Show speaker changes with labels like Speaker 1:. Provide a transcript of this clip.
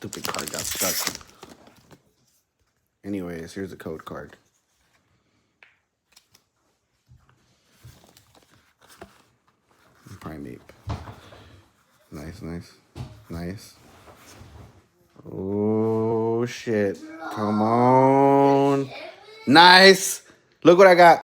Speaker 1: Stupid card got stuck. Anyways, here's a code card. Primate. Nice, nice, nice. Oh, shit. Come on. Nice. Look what I got.